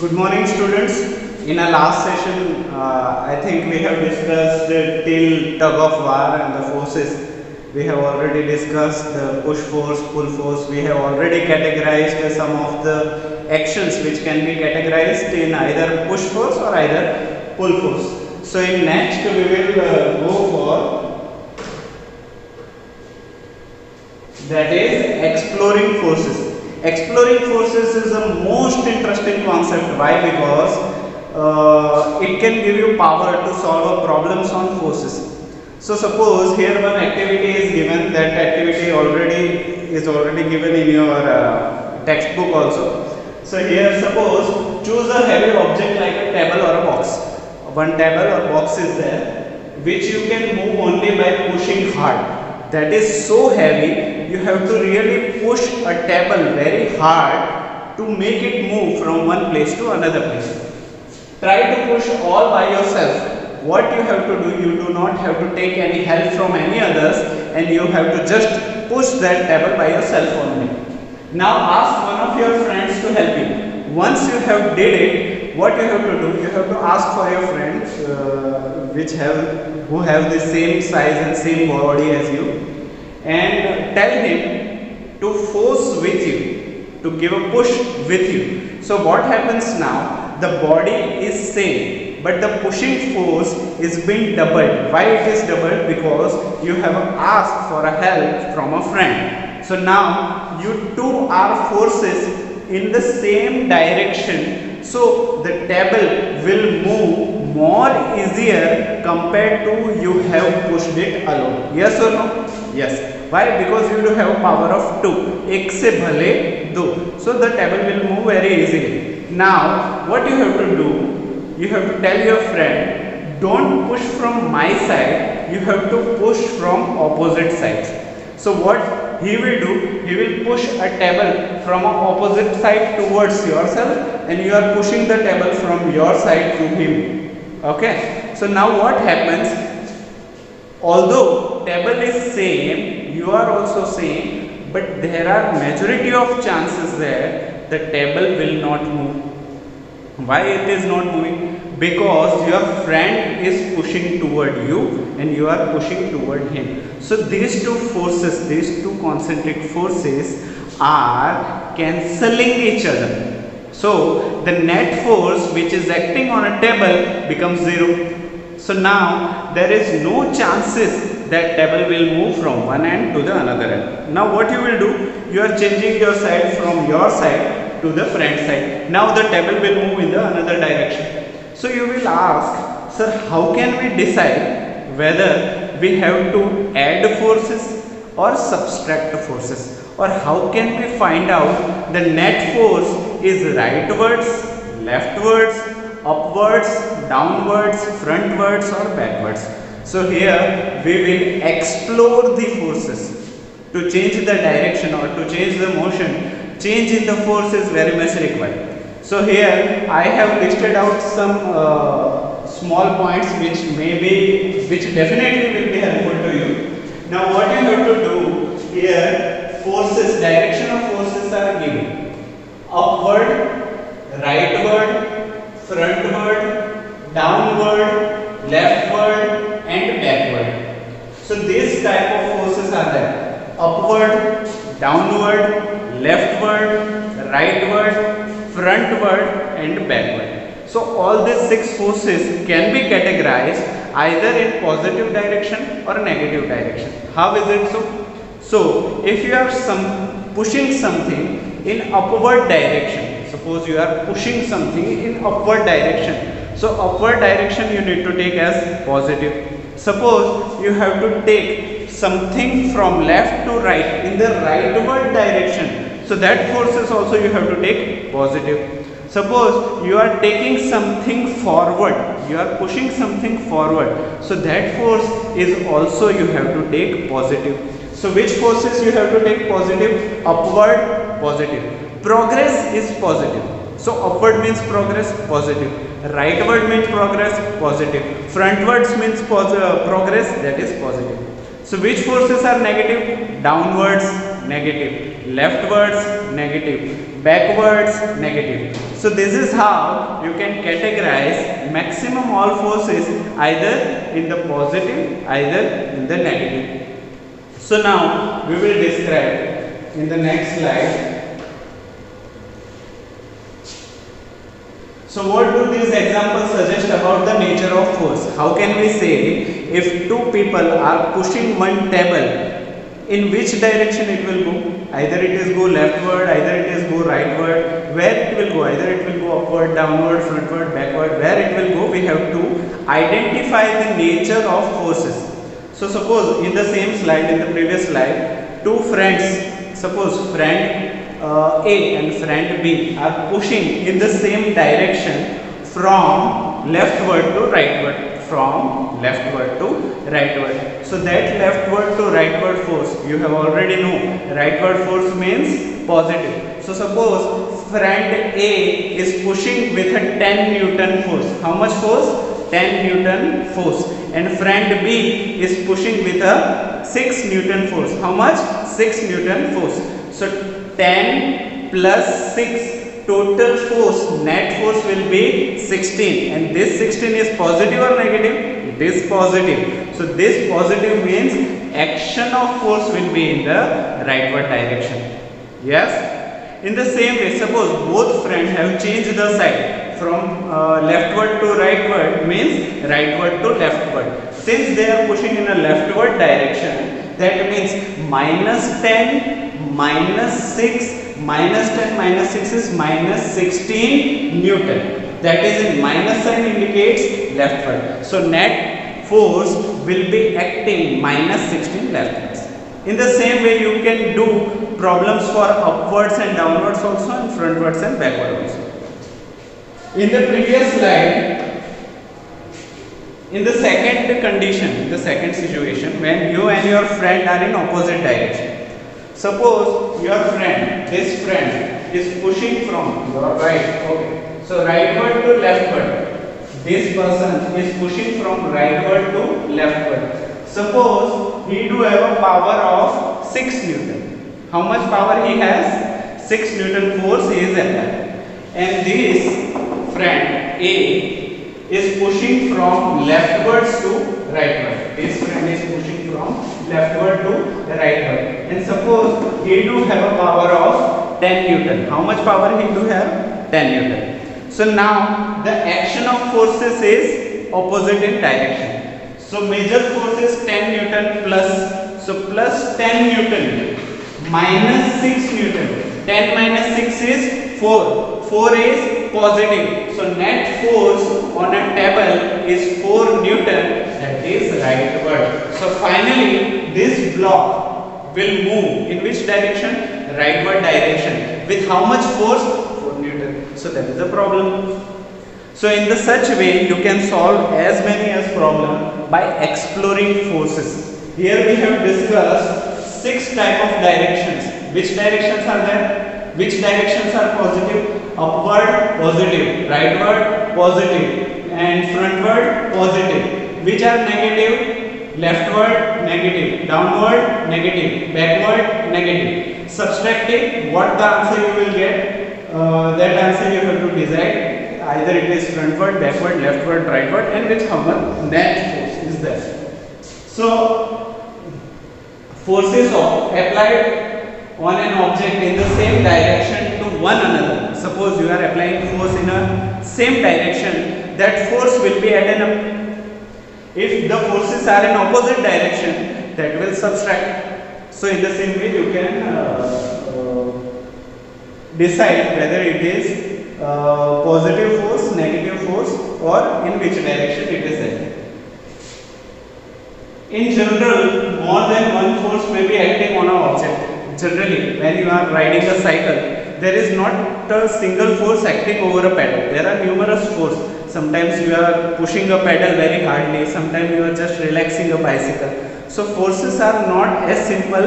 Good morning, students. In our last session, I think we have discussed till tug of war and the forces. We have already discussed the push force, pull force. We have already categorized some of the actions which can be categorized in either push force or either pull force. So in next we will go for, that is, exploring forces. Exploring forces is the most interesting concept. Why? Because it can give you power to solve problems on forces. So suppose here one activity is given. That activity is already given in your textbook also. So here suppose choose a heavy object like a table or a box. One table or box is there which you can move only by pushing hard. That is so heavy, you have to really push a table very hard to make it move from one place to another place. Try to push all by yourself. What you have to do, you do not have to take any help from any others, and you have to just push that table by yourself only. Now ask one of your friends to help you. Once you have did it, what you have to do, you have to ask for your friends who have the same size and same body as you, and tell him to force with you, to give a push with you. So what happens now, the body is same but the pushing force is being doubled. Why it is doubled? Because you have asked for a help from a friend. So now you two are forces in the same direction, so the table will move more easier compared to you have pushed it alone. Yes or no? Yes. Why? Because you do have power of 2. एक से भले 2. So the table will move very easily. Now what you have to do? You have to tell your friend, don't push from my side. You have to push from opposite sides. So what he will do? He will push a table from an opposite side towards yourself, and you are pushing the table from your side to him. Okay. So now what happens? Although table is same, you are also same, but there are majority of chances there the table will not move. Why it is not moving? Because your friend is pushing toward you and you are pushing toward him. So these two forces, these two concentric forces are cancelling each other. So the net force which is acting on a table becomes 0. So now there is no chances that table will move from one end to the another end. Now what you will do? You are changing your side from your side to the friend side. Now the table will move in the another direction. So you will ask, sir, how can we decide whether we have to add forces or subtract forces? Or how can we find out the net force is rightwards, leftwards, upwards, downwards, frontwards or backwards? So here we will explore the forces. To change the direction or to change the motion, change in the force is very much required. So here I have listed out some small points which definitely will be helpful to you. Now what you have to do here, forces, direction of forces are given: upward, rightward, frontward, downward, leftward and backward. So this type of forces are there: upward, downward, leftward, rightward, frontward and backward. So all these 6 forces can be categorized either in positive direction or negative direction. How is it so? So if you are pushing something in upward direction, suppose you are pushing something in upward direction, so upward direction you need to take as positive. Suppose you have to take something from left to right in the rightward direction, so that forces also you have to take positive. Suppose you are taking something forward, you are pushing something forward, so that force is also you have to take positive. So which forces you have to take positive? Upward, positive. Progress is positive. So upward means progress, positive. Rightward means progress, positive. Frontwards means progress, that is positive. So which forces are negative? Downwards, negative, leftwards negative, backwards negative. So this is how you can categorize maximum all forces either in the positive, either in the negative. So now we will describe in the next slide. So what do these examples suggest about the nature of force? How can we say if two people are pushing one table, in which direction it will go? Either it is go leftward, either it is go rightward. Where it will go? Either it will go upward, downward, frontward, backward. Where it will go? We have to identify the nature of forces. So suppose in the same slide, in the previous slide, two friends, suppose friend A and friend B are pushing in the same direction from leftward to rightward, from leftward to rightward. So that leftward to rightward force, you have already know, rightward force means positive. So suppose friend A is pushing with a 10 Newton force. How much force? 10 Newton force. And friend B is pushing with a 6 Newton force. How much? 6 Newton force. So 10 plus 6, total force, net force will be 16, and this 16 is positive or negative? This positive. So this positive means action of force will be in the rightward direction. Yes? In the same way, suppose both friends have changed the side from leftward to rightward, means rightward to leftward. Since they are pushing in a leftward direction, that means minus 10 minus 6, minus 10 minus 6 is minus 16 Newton. That is, in minus sign indicates leftward. So net force will be acting minus 16 leftwards. In the same way, you can do problems for upwards and downwards also, and frontwards and backwards also. In the previous slide, in the second condition, the second situation, when you and your friend are in opposite direction. Suppose your friend, this friend is pushing from your right, okay. So rightward to leftward. This person is pushing from rightward to leftward. Suppose he do have a power of 6 Newton. How much power he has? 6 Newton force he is applied. And this friend A is pushing from leftwards to rightward. This friend is pushing from leftward to rightward. And suppose he do have a power of 10 Newton. How much power he do have? 10 Newton. So now the action of forces is opposite in direction. So major force is 10 Newton plus. So plus 10 Newton minus 6 Newton. 10 minus 6 is 4. 4 is positive. So net force on a table is 4 Newton. That is rightward. So finally this block will move in which direction? Rightward direction. With how much force? 4 Newton. So that is the problem. So in the such way you can solve as many as problem by exploring forces. Here we have discussed 6 type of directions. Which directions are there? Which directions are positive? Upward positive, rightward positive, and frontward positive. Which are negative? Leftward negative, downward negative, backward negative. Subtracting, what the answer you will get? That answer you have to decide. Either it is frontward, backward, leftward, rightward, and which how much net force is there. So forces applied on an object in the same direction to one another. Suppose you are applying force in a same direction, that force will be added up. If the forces are in opposite direction, that will subtract. So in the same way you can decide whether it is positive force, negative force, or in which direction it is added. In general, more than one force may be acting on an object. Generally, when you are riding a cycle, there is not a single force acting over a pedal. There are numerous forces. Sometimes you are pushing a pedal very hardly, sometimes you are just relaxing a bicycle. So forces are not as simple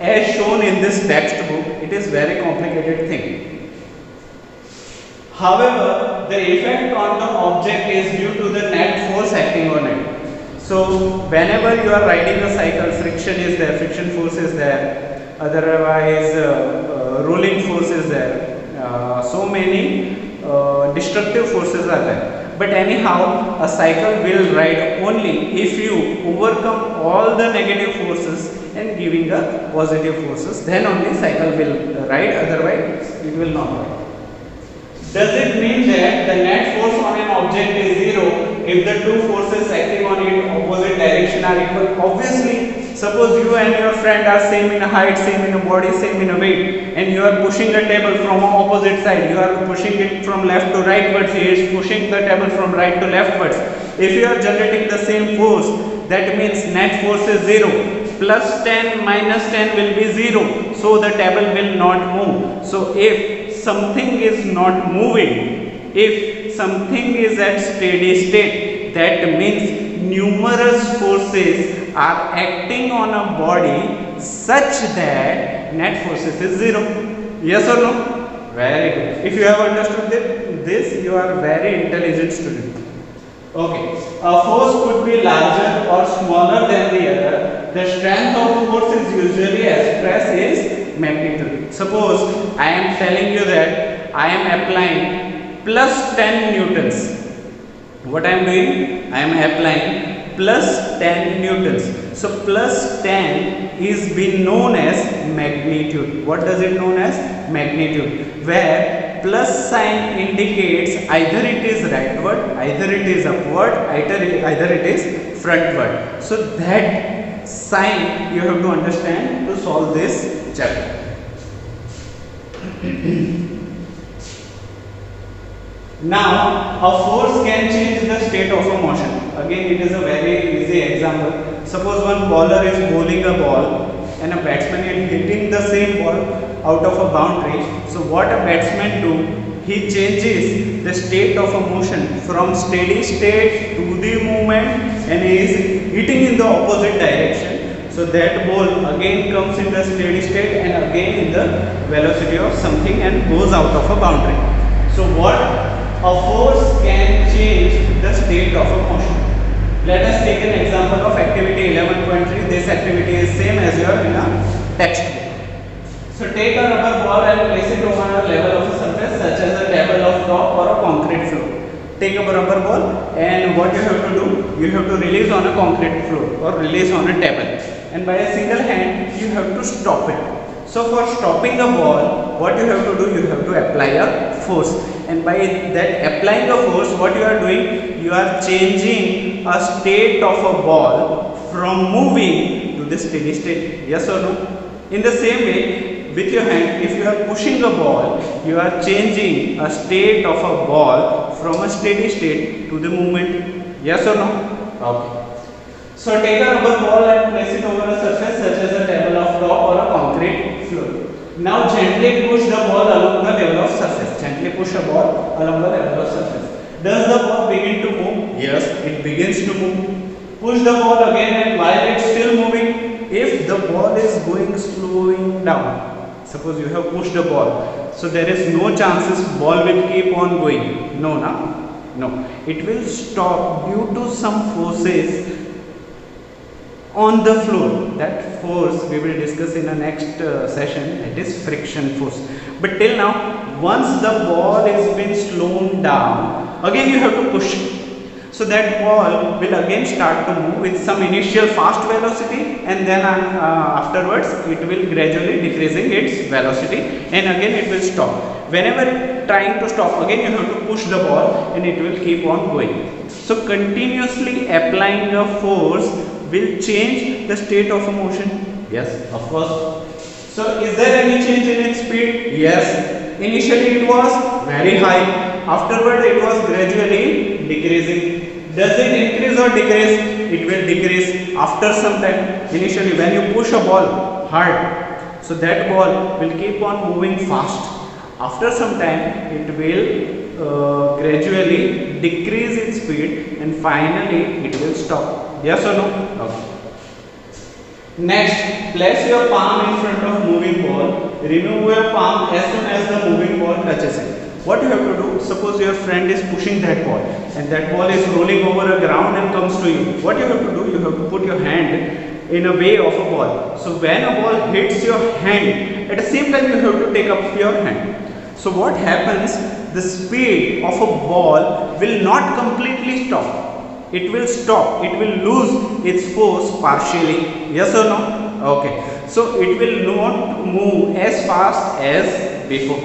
as shown in this textbook. It is very complicated thing. However, the effect on the object is due to the net force acting on it. So whenever you are riding a cycle, friction is there, friction force is there. otherwise rolling force is there, so many destructive forces are there. But anyhow, a cycle will ride only if you overcome all the negative forces and giving a positive forces, then only cycle will ride, otherwise it will not ride. Does it mean that the net force on an object is zero if the two forces acting on it in opposite direction are equal? Obviously, suppose you and your friend are same in height, same in body, same in weight, and you are pushing the table from opposite side. You are pushing it from left to rightwards. He is pushing the table from right to leftwards. If you are generating the same force, that means net force is zero. Plus 10 minus 10 will be 0, so the table will not move. So if something is not moving, if something is at steady state, that means numerous forces are acting on a body such that net forces is 0. Yes or no? Very good. If you have understood this, you are very intelligent student. Okay, a force could be larger or smaller than the other. The strength of force is usually expressed as magnitude. Suppose I am telling you that I am applying plus 10 newtons. What I am doing? I am applying plus 10 newtons. So plus 10 is been known as magnitude. What does it known as? Magnitude. Where plus sign indicates either it is rightward, either it is upward, either it is frontward. So that sign you have to understand to solve this chapter. Now a force can change the state of a motion. Again, it is a very easy example. Suppose one bowler is bowling a ball and a batsman is hitting the same ball out of a boundary. So what a batsman do? He changes the state of a motion from steady state to the movement, and he is hitting in the opposite direction. So that ball again comes in the steady state and again in the velocity of something and goes out of a boundary. So what? A force can change the state of a motion. Let us take an example of activity 11.3. This activity is same as your in a textbook. So take a rubber ball and place it on a level of a surface such as a tabletop or a concrete floor. Take a rubber ball and what you have to do? You have to release on a concrete floor or release on a table. And by a single hand you have to stop it. So for stopping a ball, what you have to do? You have to apply a force. And by that applying a force, what you are doing? You are changing a state of a ball from moving to the steady state. Yes or no? In the same way, with your hand, if you are pushing a ball, you are changing a state of a ball from a steady state to the movement. Yes or no? Okay. So take a rubber ball and place it over a surface such as a tabletop or a concrete floor. Now gently push the ball along the level of surface. Gently push a ball along the level of surface. Does the ball begin to move? Yes, it begins to move. Push the ball again, and while it's still moving, if the ball is slowing down, suppose you have pushed the ball, so there is no chances ball will keep on going. No, no. It will stop due to some forces on the floor. That force we will discuss in the next session. It is friction force. But till now, once the ball is been slowed down, again you have to push. So that ball will again start to move with some initial fast velocity, and then afterwards it will gradually decreasing its velocity, and again it will stop. Whenever trying to stop, again you have to push the ball and it will keep on going. So continuously applying a force will change the state of a motion. Yes, of course. So is there any change in its speed? Yes. Initially it was very high. Afterward it was gradually decreasing. Does it increase or decrease? It will decrease after some time. Initially when you push a ball hard, so that ball will keep on moving fast. After some time it will gradually decrease its speed, and finally it will stop. Yes or no? Okay. Next, place your palm in front of moving ball. Remove your palm as soon as the moving ball touches it. What you have to do? Suppose your friend is pushing that ball and that ball is rolling over a ground and comes to you. What you have to do? You have to put your hand in a way of a ball. So when a ball hits your hand, at the same time you have to take up your hand. So what happens, the speed of a ball will not completely stop. It will stop. It will lose its force partially. Yes or no? Okay. So it will not move as fast as before.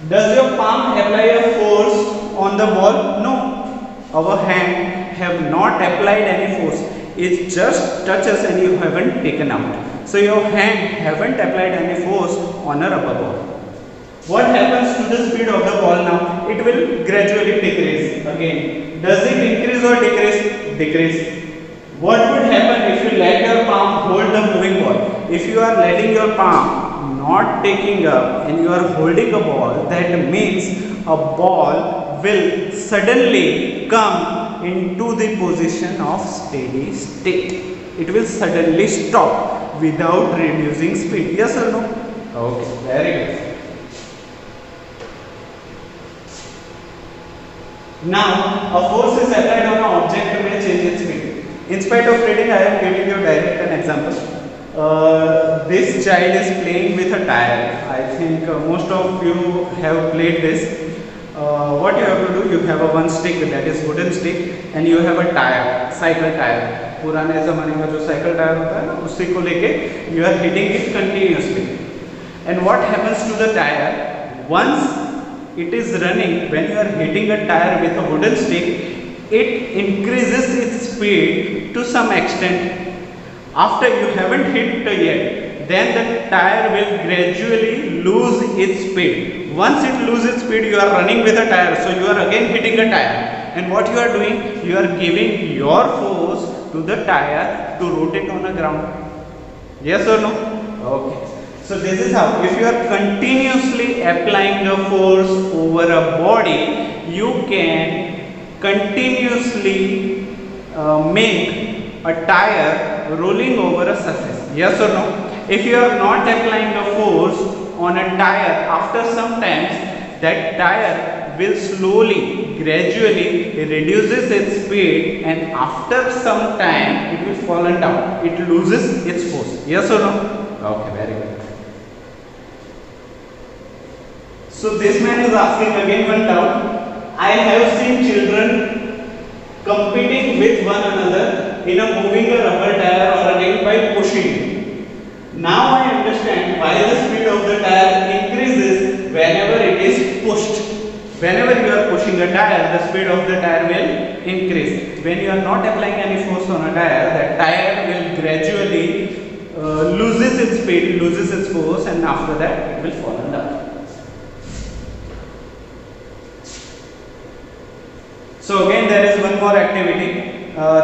Does your palm apply a force on the ball? No. Our hand have not applied any force. It just touches and you haven't taken out. So your hand haven't applied any force on a rubber ball. What happens to the speed of the ball now? It will gradually decrease again. Does it increase or decrease? Decrease. What would happen if you let your palm hold the moving ball? If you are letting your palm not taking up and you are holding a ball, that means a ball will suddenly come into the position of steady state. It will suddenly stop without reducing speed. Yes or no? Okay, very good. Now, a force is applied on an object may change its speed. In spite of reading, I am giving you direct an example. This child is playing with a tire. I think most of you have played this. What you have to do, you have a one stick, that is wooden stick, and you have a tire, cycle tire. पुराने ज़माने का जो cycle tire होता है ना, उसी को लेके you are hitting it continuously. And what happens to the tire? Once it is running, when you are hitting a tire with a wooden stick, it increases its speed to some extent. After you haven't hit yet, then the tire will gradually lose its speed. Once it loses speed, you are running with a tire, so you are again hitting a tire. And what you are doing, you are giving your force to the tire to rotate on the ground. Yes or no? Okay. So this is how, if you are continuously applying a force over a body, you can continuously make a tire rolling over a surface. Yes or no? If you are not applying a force on a tire, after some time that tire will slowly, gradually reduces its speed, and after some time it will fall down. It loses its force. Yes or no? Okay, very good. So this man is asking again one doubt. I have seen children competing with one another in a moving a rubber tire or running by pushing. Now I understand why the speed of the tire increases whenever it is pushed. Whenever you are pushing a tire, the speed of the tire will increase. When you are not applying any force on a tire, the tire will gradually loses its speed, loses its force, and after that it will fall down. So again there is one more activity.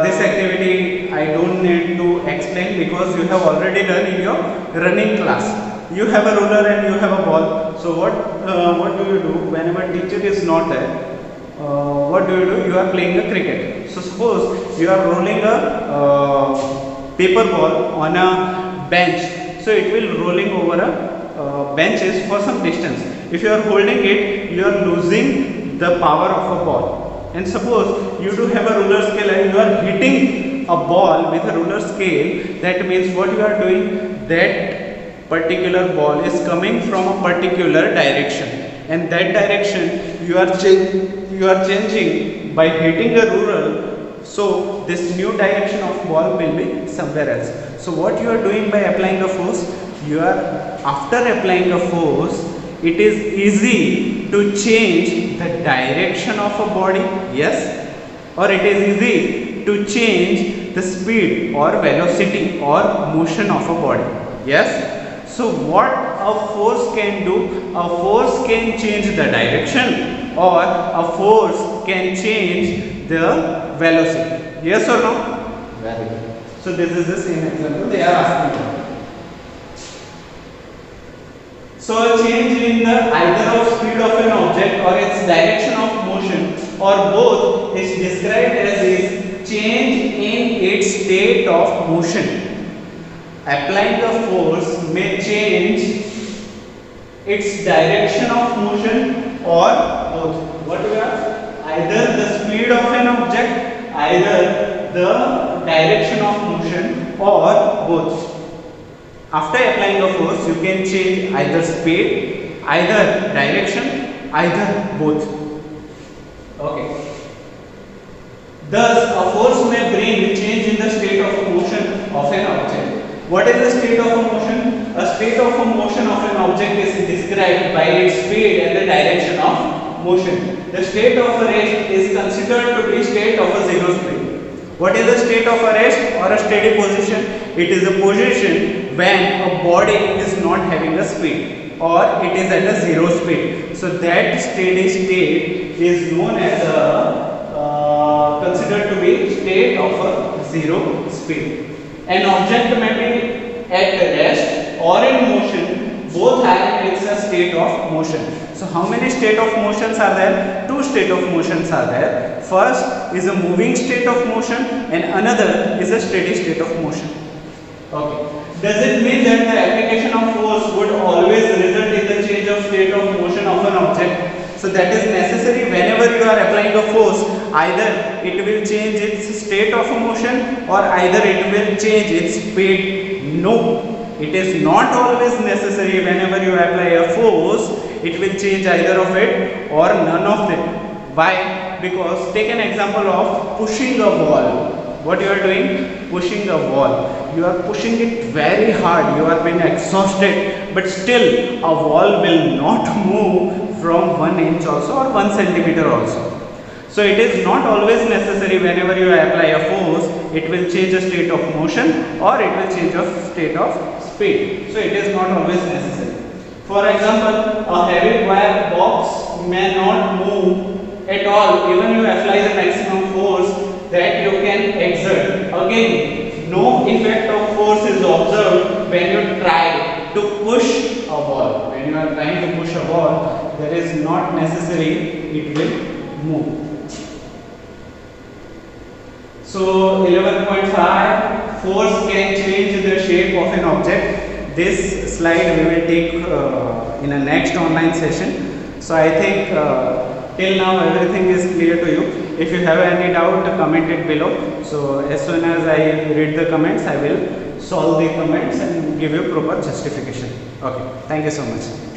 This activity I don't need to explain because you have already done in your running class. You have a ruler and you have a ball. So what do you do whenever teacher is not there? What do? You are playing a cricket. So suppose you are rolling a paper ball on a bench. So it will rolling over a benches for some distance. If you are holding it, you are losing the power of a ball. And suppose you do have a ruler scale and you are hitting a ball with a ruler scale, that means what you are doing, that particular ball is coming from a particular direction, and that direction you are changing by hitting a ruler. So this new direction of ball will be somewhere else. So what you are doing by applying a force, you are after applying a force, it is easy to change the direction of a body, yes, or it is easy to change the speed or velocity or motion of a body, yes. So what a force can do, a force can change the direction or a force can change the velocity, yes or no? Very good. So this is the same example they are asking about. So a change in the either of speed of an object or its direction of motion or both is described as a change in its state of motion. Applying the force may change its direction of motion or both. What we are? Either the speed of an object, either the direction of motion or both. After applying a force, you can change either speed, either direction, either both. Okay. Thus, a force may bring change in the state of motion of an object. What is the state of a motion? A state of a motion of an object is described by its speed and the direction of motion. The state of a rest is considered to be state of a zero speed. What is the state of a rest or a steady position? It is a position when a body is not having a speed or it is at a zero speed. So that steady state is known as considered to be state of a zero speed. An object may be at rest or in motion, both are in a state of motion. So how many state of motions are there? Two state of motions are there. First is a moving state of motion and another is a steady state of motion. Okay. Does it mean that the application of force would always result in the change of state of motion of an object? So that is necessary whenever you are applying a force, either it will change its state of motion or either it will change its speed. No, it is not always necessary whenever you apply a force, it will change either of it or none of it. Why? Because take an example of pushing a wall. What you are doing? Pushing a wall. You are pushing it very hard, you are being exhausted, but still a wall will not move from 1 inch also or 1 centimeter also. So it is not always necessary whenever you apply a force, it will change a state of motion or it will change a state of speed. So it is not always necessary. For example, a heavy wire box may not move at all even you apply the maximum force that you can exert. Again, no effect of force is observed when you try to push a ball. When you are trying to push a ball, there is not necessary it will move. So 11.5, force can change the shape of an object. This slide we will take in a next online session. So I think till now everything is clear to you. If you have any doubt, comment it below. So as soon as I read the comments, I will solve the comments and give you proper justification. Okay, thank you so much.